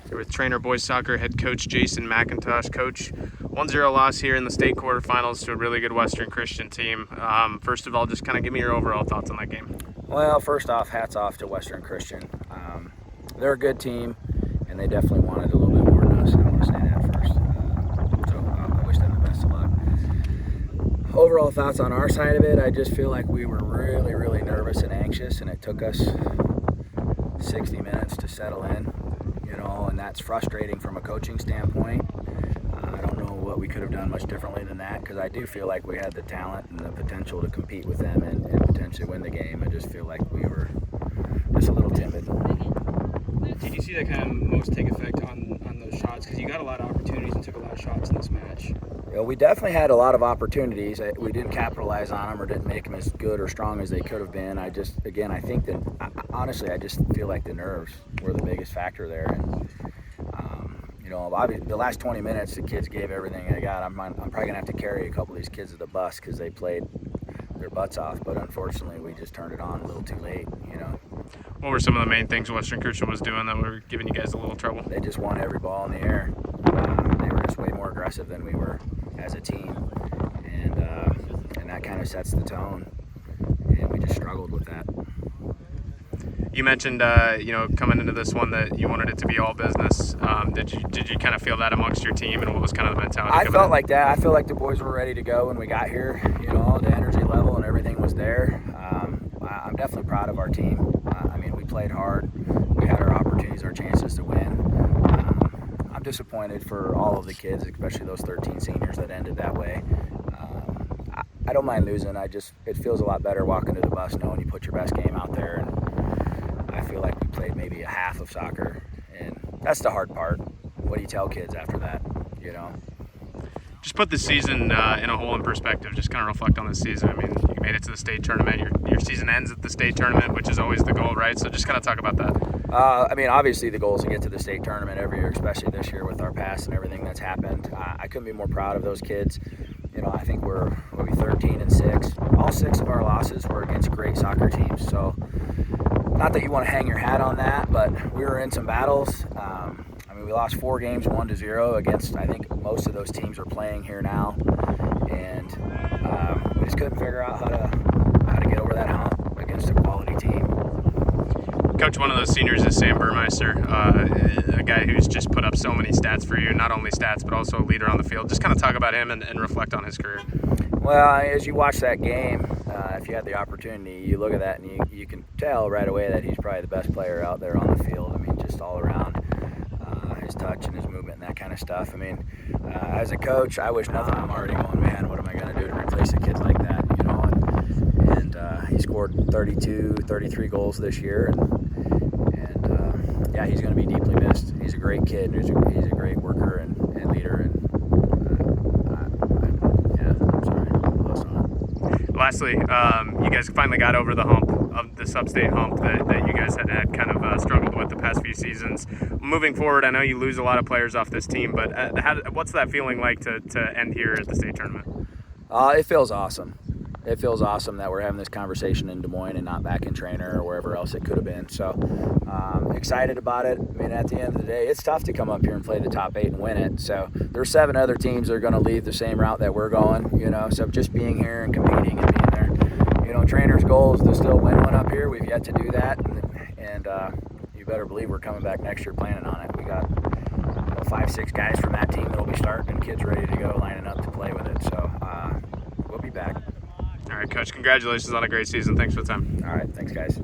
Here with Treynor boys soccer head coach Jason McIntosh. Coach, 1-0 loss here in the state quarterfinals to a really good Western Christian team. First of all, just kind of give me your overall thoughts on that game. Well, first off, hats off to Western Christian. They're a good team, and they definitely wanted a little bit more than us. I want to say that first. I wish them the best of luck. Overall thoughts on our side of it, I just feel like we were really, really nervous and anxious, and it took us 60 minutes to settle in, and that's frustrating from a coaching standpoint. I don't know what we could have done much differently than that, because I do feel like we had the talent and the potential to compete with them and potentially win the game. I just feel like we were just a little timid. Did you see that kind of most take effect on those shots? Because you got a lot of opportunities and took a lot of shots in this match. We definitely had a lot of opportunities. We didn't capitalize on them or didn't make them as good or strong as they could have been. I just feel like the nerves were the biggest factor there. And, the last 20 minutes, the kids gave everything they got. I'm probably going to have to carry a couple of these kids to the bus because they played their butts off. But unfortunately, we just turned it on a little too late, What were some of the main things Western Christian was doing that were giving you guys a little trouble? They just won every ball in the air. They were just way more aggressive than we were as a team, and that kind of sets the tone, and we just struggled with that. You mentioned, coming into this one that you wanted it to be all business. Did you kind of feel that amongst your team, and what was kind of the mentality? I felt like that. I feel like the boys were ready to go when we got here. The energy level and everything was there. I'm definitely proud of our team. We played hard. We had our opportunities, our chances to win. I'm disappointed for all of the kids, especially those 13 seniors that ended that way. I don't mind losing. It feels a lot better walking to the bus knowing you put your best game out there. And I feel like we played maybe a half of soccer, and that's the hard part. What do you tell kids after that? Just put the season in a whole in perspective. Just kind of reflect on this season. You made it to the state tournament. Your season ends at the state tournament, which is always the goal, right? So just kind of talk about that. Obviously the goal is to get to the state tournament every year, especially this year with our past and everything that's happened. I couldn't be more proud of those kids. I think we're 13-6. All 6 of our losses were against great soccer teams. So not that you want to hang your hat on that, but we were in some battles. We lost 4 games 1-0 against, I think most of those teams are playing here now, and we just couldn't figure out how to get over that hump against a quality team. Coach, one of those seniors is Sam Burmeister, a guy who's just put up so many stats for you, not only stats but also a leader on the field. Just kind of talk about him and reflect on his career. Well, as you watch that game, if you had the opportunity, you look at that and you can tell right away that he's probably the best player out there on the field. Just all around. His touch and his movement and that kind of stuff. As a coach, I wish nothing. I'm already going, man, what am I going to do to replace a kid like that? And he scored 32, 33 goals this year, and he's going to be deeply missed. He's a great kid. He's a great worker and leader. I'm sorry, I lost on it. Lastly, you guys finally got over the hump of the sub-state hump that you guys had kind of struggled with the past few seasons. Moving forward, I know you lose a lot of players off this team, but what's that feeling like to end here at the state tournament? It feels awesome. It feels awesome that we're having this conversation in Des Moines and not back in Treynor or wherever else it could have been. So excited about it. At the end of the day, it's tough to come up here and play the top 8 and win it. So there's 7 other teams that are going to lead the same route that we're going. So just being here and competing and being there. Treynor's goal is to still win one up here. We've yet to do that, and you better believe we're coming back next year planning on it. We got 5-6 guys from that team that'll be starting and kids ready to go lining up to play with it. So we'll be back. All right, Coach, congratulations on a great season. Thanks for the time. All right, thanks, guys.